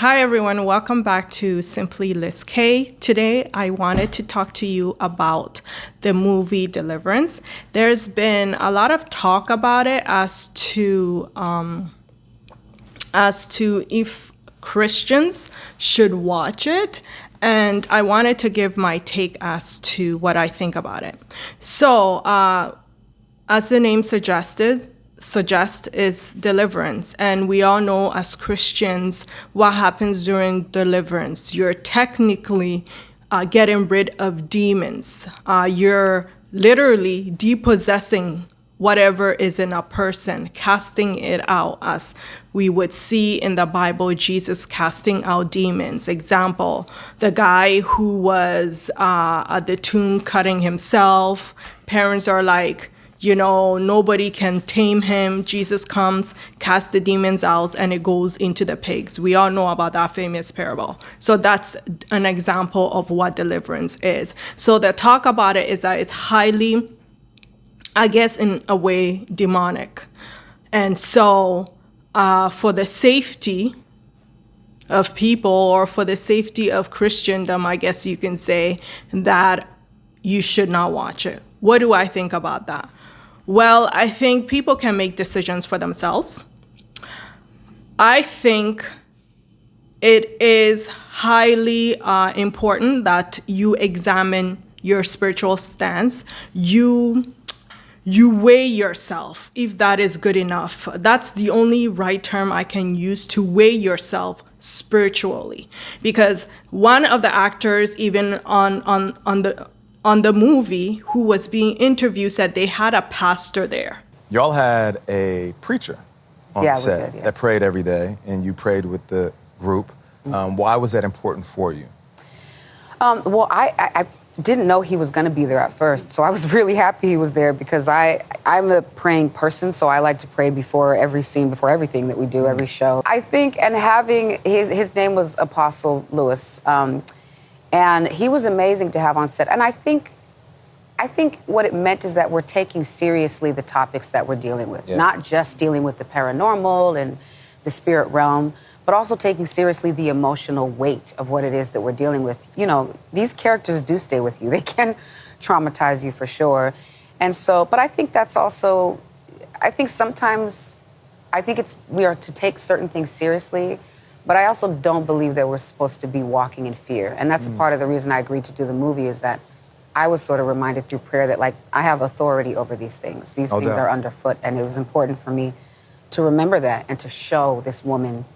Hi everyone, welcome back to SimplyLiz.K. Today I wanted to talk to you about the movie Deliverance. There's been a lot of talk about it as to if Christians should watch it, and I wanted to give my take as to what I think about it. So, as the name suggest is deliverance, and we all know as Christians what happens during deliverance. You're technically getting rid of demons. You're literally depossessing whatever is in a person, casting it out, as we would see in the Bible, Jesus casting out demons. Example, the guy who was at the tomb cutting himself. Parents are like, nobody can tame him. Jesus comes, casts the demons out, and it goes into the pigs. We all know about that famous parable. So that's an example of what deliverance is. So the talk about it is that it's highly, I guess, in a way, demonic. And so for the safety of people, or for the safety of Christendom, I guess you can say that you should not watch it. What do I think about that? Well, I think people can make decisions for themselves. I think it is highly important that you examine your spiritual stance. You weigh yourself, if that is good enough. That's the only right term I can use, to weigh yourself spiritually. Because one of the actors, even on the movie, who was being interviewed, said they had a pastor there. Y'all had a preacher on the set we did, yes. that prayed every day, and you prayed with the group. Why was that important for you? Well, I didn't know he was going to be there at first, so I was really happy he was there, because I'm a praying person, so I like to pray before every scene, before everything that we do, every show. I think, and having, his name was Apostle Lewis, and he was amazing to have on set. And I think what it meant is that we're taking seriously the topics that we're dealing with, not just dealing with the paranormal and the spirit realm, but also taking seriously the emotional weight of what it is that we're dealing with. These characters do stay with you. They can traumatize you for sure. And so, but I think that's also, sometimes we are to take certain things seriously, but I also don't believe that we're supposed to be walking in fear. And that's a part of the reason I agreed to do the movie, is that I was sort of reminded through prayer that, I have authority over these things. These things are underfoot, and it was important for me to remember that and to show this woman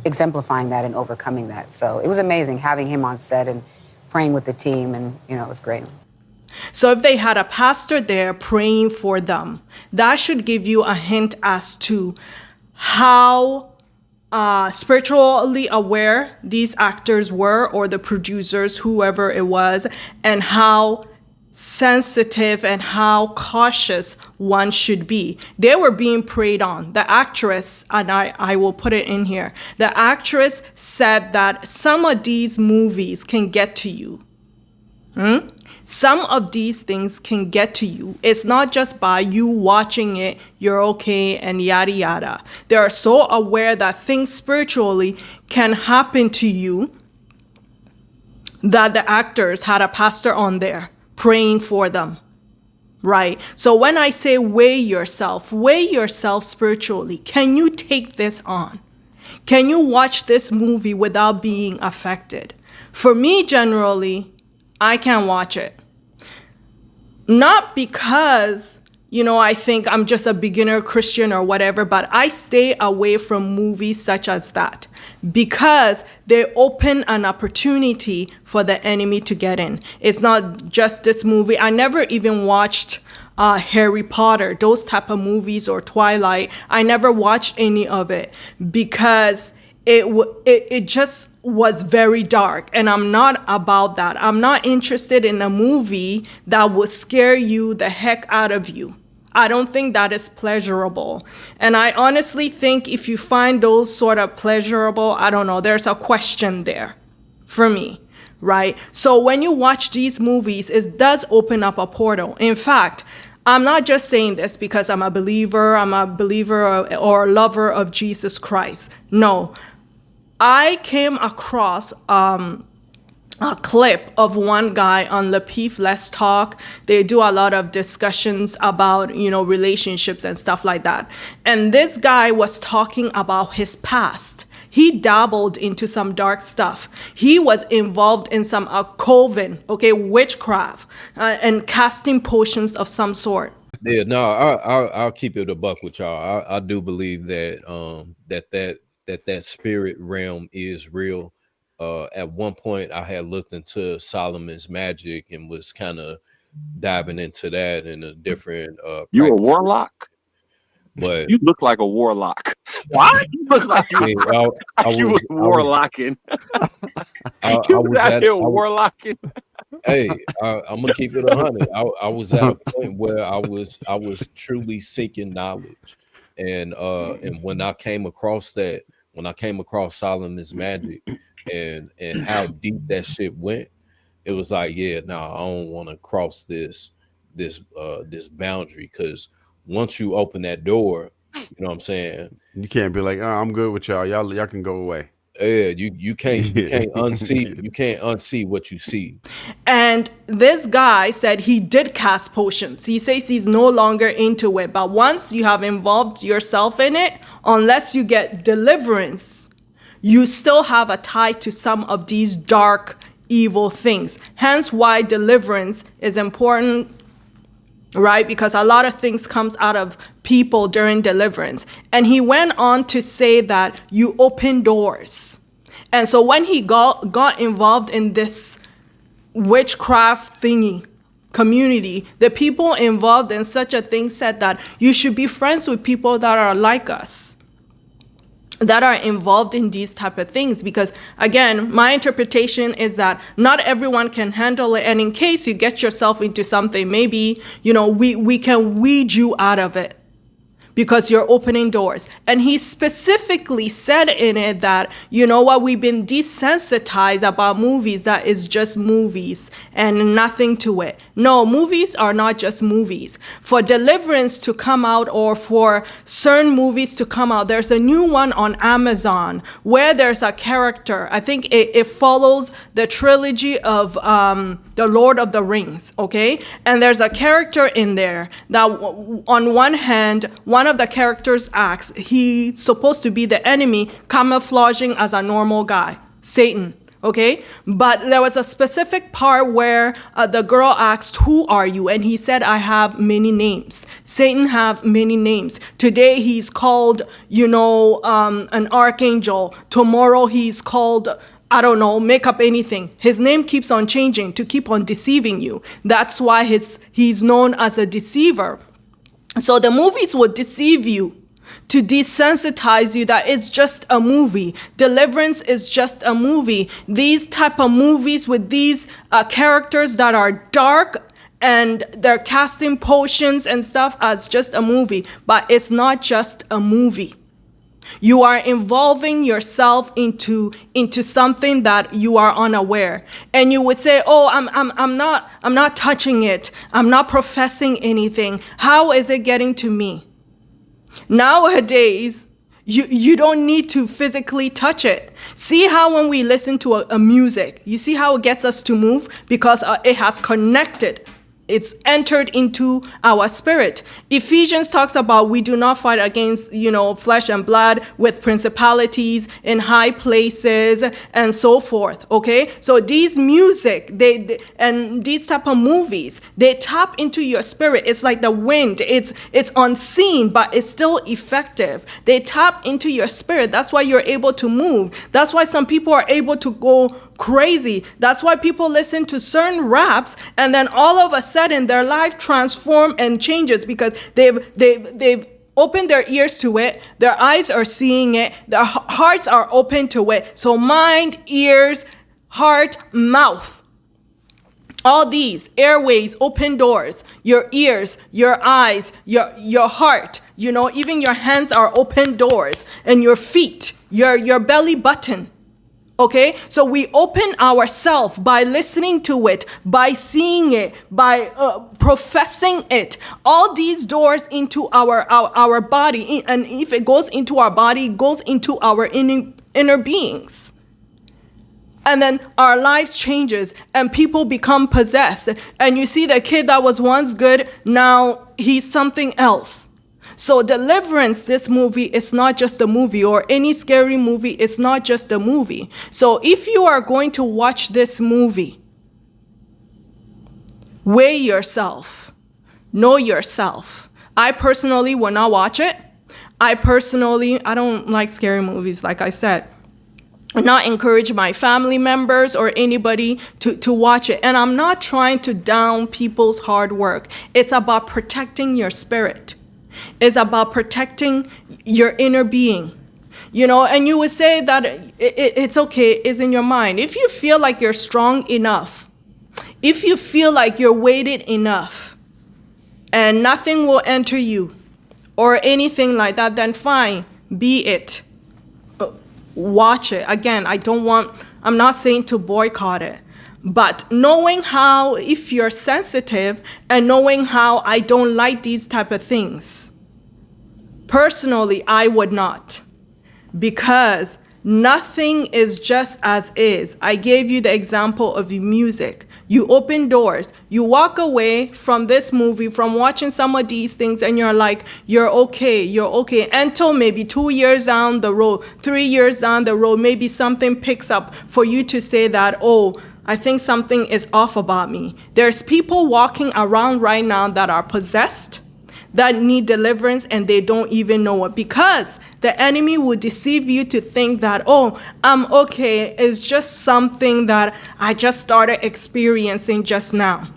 exemplifying that and overcoming that. So it was amazing having him on set and praying with the team, and, it was great. So if they had a pastor there praying for them, that should give you a hint as to how spiritually aware these actors were, or the producers, whoever it was, and how sensitive and how cautious one should be. They were being preyed on. The actress, and I will put it in here, the actress said that some of these movies can get to you. Some of these things can get to you. It's not just by you watching it, you're okay, and yada yada. They are so aware that things spiritually can happen to you, that the actors had a pastor on there praying for them, right? So when I say weigh yourself spiritually. Can you take this on? Can you watch this movie without being affected? For me, generally, I can't watch it. Not because, I think I'm just a beginner Christian or whatever, but I stay away from movies such as that because they open an opportunity for the enemy to get in. It's not just this movie. I never even watched Harry Potter, those type of movies, or Twilight. I never watched any of it because it just was very dark, and I'm not about that. I'm not interested in a movie that will scare you the heck out of you. I don't think that is pleasurable. And I honestly think if you find those sort of pleasurable, I don't know, there's a question there for me, right? So when you watch these movies, it does open up a portal. In fact, I'm not just saying this because I'm a believer or a lover of Jesus Christ. No. I came across a clip of one guy on Let's Talk. They do a lot of discussions about, relationships and stuff like that. And this guy was talking about his past. He dabbled into some dark stuff. He was involved in some coven, witchcraft, and casting potions of some sort. Yeah, no, I'll keep it a buck with y'all. I do believe that that spirit realm is real. At one point, I had looked into Solomon's magic and was kind of diving into that in a different. You a warlock? But you look like a warlock. What? You look like you, you was warlocking. I was out here warlocking. Hey, I'm gonna keep it 100. I was at a point where I was truly seeking knowledge, and when I came across that, when I came across Solomon's magic, and how deep that shit went, it was like, yeah, no, I don't want to cross this boundary, because once you open that door, you know what I'm saying? You can't be like, oh, I'm good with y'all. Y'all can go away. Yeah, you can't unsee what you see. And this guy said he did cast potions. He says he's no longer into it. But once you have involved yourself in it, unless you get deliverance, you still have a tie to some of these dark, evil things. Hence why deliverance is important, right? Because a lot of things comes out of people during deliverance. And he went on to say that you open doors. And so when he got involved in this witchcraft thingy community, the people involved in such a thing said that you should be friends with people that are like us, that are involved in these type of things. Because again, my interpretation is that not everyone can handle it. And in case you get yourself into something, maybe, we can weed you out of it, because you're opening doors. And he specifically said in it that, we've been desensitized about movies, that is just movies and nothing to it. No, movies are not just movies. For deliverance to come out, or for certain movies to come out, there's a new one on Amazon where there's a character. I think it follows the trilogy of the Lord of the Rings, okay? And there's a character in there that on one hand, one of the characters acts, he's supposed to be the enemy, camouflaging as a normal guy, Satan, okay? But there was a specific part where the girl asked, who are you? And he said, I have many names. Satan have many names. Today he's called, an archangel. Tomorrow he's called, I don't know, make up anything. His name keeps on changing to keep on deceiving you. That's why he's known as a deceiver. So the movies will deceive you to desensitize you that it's just a movie. Deliverance is just a movie. These type of movies with these characters that are dark and they're casting potions and stuff as just a movie. But it's not just a movie. You are involving yourself into something that you are unaware. And you would say, oh, I'm not touching it. I'm not professing anything. How is it getting to me? Nowadays, you don't need to physically touch it. See how when we listen to a music, you see how it gets us to move? Because it has connected. It's entered into our spirit. Ephesians talks about we do not fight against, flesh and blood, with principalities in high places and so forth. Okay. So these music, and these type of movies, they tap into your spirit. It's like the wind. It's unseen, but it's still effective. They tap into your spirit. That's why you're able to move. That's why some people are able to go crazy. That's why people listen to certain raps and then all of a sudden their life transforms and changes, because they've opened their ears to it, their eyes are seeing it, their hearts are open to it. So mind, ears, heart, mouth, all these airways, open doors, your ears, your eyes, your heart, even your hands are open doors, and your feet, your belly button. Okay, so we open ourselves by listening to it, by seeing it, by professing it. All these doors into our body, and if it goes into our body, it goes into our inner beings. And then our lives changes and people become possessed. And you see the kid that was once good, now he's something else. So Deliverance, this movie, is not just a movie, or any scary movie, it's not just a movie. So if you are going to watch this movie, weigh yourself, know yourself. I personally will not watch it. I don't like scary movies, like I said. Not encourage my family members or anybody to watch it. And I'm not trying to down people's hard work. It's about protecting your spirit. It's about protecting your inner being. And you would say that it's okay, it's in your mind. If you feel like you're strong enough, if you feel like you're weighted enough, and nothing will enter you or anything like that, then fine, be it. Watch it. Again, I'm not saying to boycott it, but knowing how, if you're sensitive, and knowing how I don't like these type of things, personally, I would not, because nothing is just as is. I gave you the example of music. You open doors, you walk away from this movie, from watching some of these things, and you're like, you're okay, until maybe 2 years down the road, 3 years down the road, maybe something picks up for you to say that, oh, I think something is off about me. There's people walking around right now that are possessed, that need deliverance, and they don't even know it, because the enemy will deceive you to think that, oh, I'm okay, it's just something that I just started experiencing just now.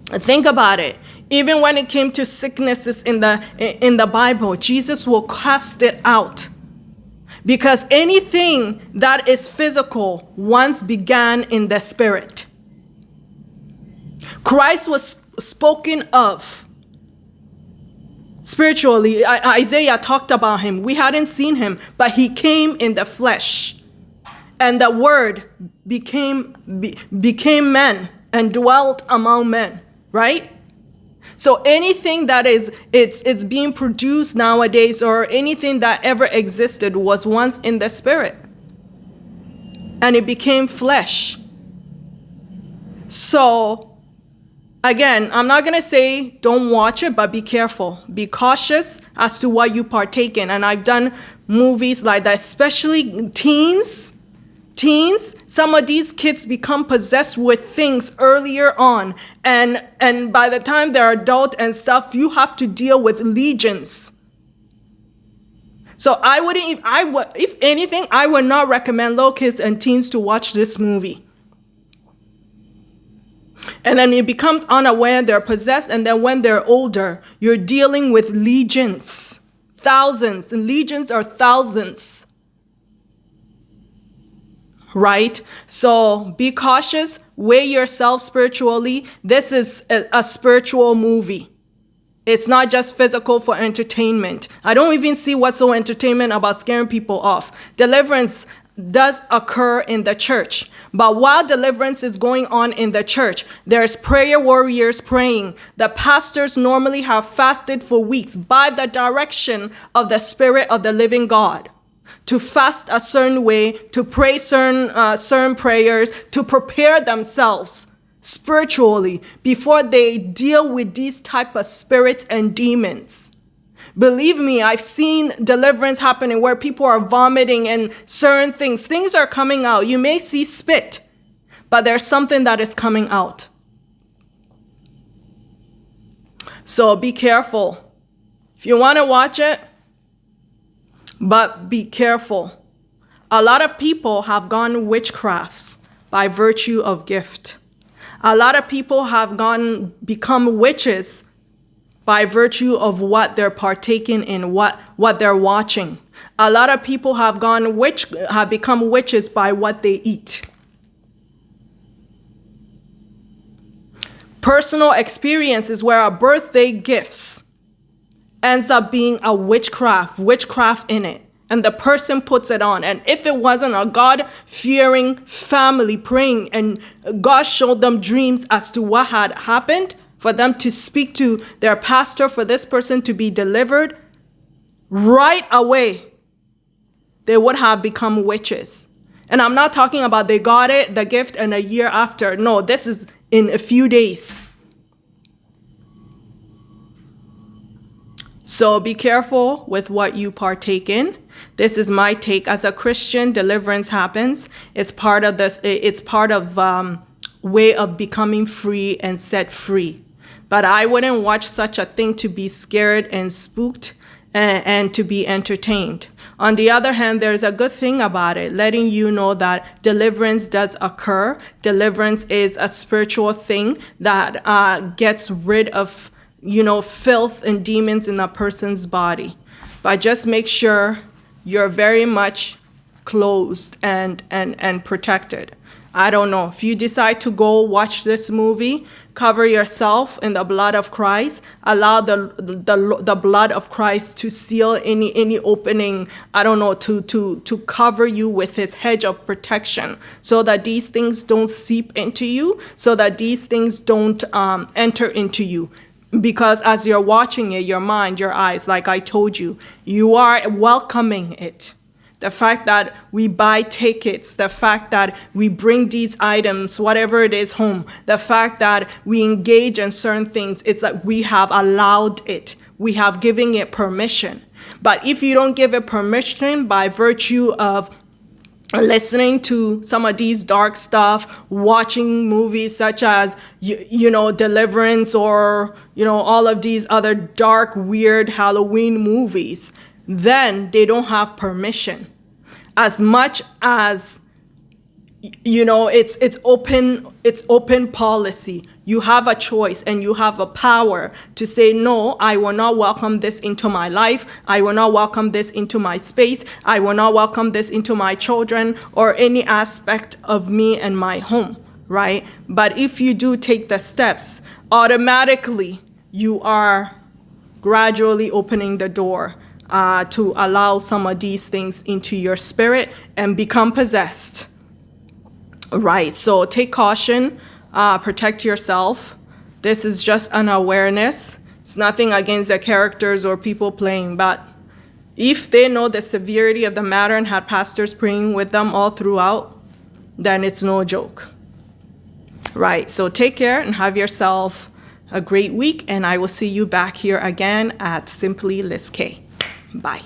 Think about it. Even when it came to sicknesses in the Bible, Jesus will cast it out, because anything that is physical once began in the spirit. Christ was spoken of spiritually. Isaiah talked about him. We hadn't seen him, but he came in the flesh. And the word became man and dwelt among men, right? So anything that it's being produced nowadays, or anything that ever existed, was once in the spirit. And it became flesh. So again, I'm not going to say don't watch it, but be careful. Be cautious as to what you partake in. And I've done movies like that, especially teens. Some of these kids become possessed with things earlier on. And by the time they're adult and stuff, you have to deal with legions. So if anything, I would not recommend little kids and teens to watch this movie. And then it becomes unaware, they're possessed, and then when they're older, you're dealing with legions, thousands, and legions are thousands, right? So be cautious, weigh yourself spiritually. This is a spiritual movie. It's not just physical for entertainment. I don't even see what's so entertainment about scaring people off. Deliverance does occur in the church. But while deliverance is going on in the church, there's prayer warriors praying. The pastors normally have fasted for weeks by the direction of the Spirit of the living God, to fast a certain way, to pray certain prayers, to prepare themselves spiritually before they deal with these type of spirits and demons. Believe me, I've seen deliverance happening where people are vomiting and certain things are coming out. You may see spit, but there's something that is coming out. So be careful. If you want to watch it, but be careful. A lot of people have gone witchcrafts by virtue of gift. A lot of people have become witches by virtue of what they're partaking in, what they're watching. A lot of people have become witches by what they eat. Personal experiences where a birthday gifts ends up being a witchcraft in it, and the person puts it on. And if it wasn't a God-fearing family praying and God showed them dreams as to what had happened, for them to speak to their pastor, for this person to be delivered, right away, they would have become witches. And I'm not talking about they got it, the gift, and a year after. No, this is in a few days. So be careful with what you partake in. This is my take. As a Christian, deliverance happens. It's part of this. It's part of way of becoming free and set free. But I wouldn't watch such a thing to be scared and spooked and to be entertained. On the other hand, there's a good thing about it, letting you know that deliverance does occur. Deliverance is a spiritual thing that gets rid of, filth and demons in a person's body. But just make sure you're very much closed and protected. I don't know. If you decide to go watch this movie, cover yourself in the blood of Christ. Allow the blood of Christ to seal any opening, to cover you with his hedge of protection so that these things don't seep into you, so that these things don't enter into you. Because as you're watching it, your mind, your eyes, like I told you, you are welcoming it. The fact that we buy tickets, the fact that we bring these items, whatever it is, home, the fact that we engage in certain things, it's like we have allowed it. We have given it permission. But if you don't give it permission by virtue of listening to some of these dark stuff, watching movies such as, Deliverance or, all of these other dark, weird Halloween movies, then they don't have permission. As much as, it's open policy. You have a choice and you have a power to say, no, I will not welcome this into my life. I will not welcome this into my space. I will not welcome this into my children or any aspect of me and my home, right? But if you do take the steps, automatically you are gradually opening the door to allow some of these things into your spirit and become possessed. Right, so take caution, protect yourself. This is just an awareness. It's nothing against the characters or people playing, but if they know the severity of the matter and had pastors praying with them all throughout, then it's no joke. Right, so take care and have yourself a great week, and I will see you back here again at SimplyLiz.K. Bye.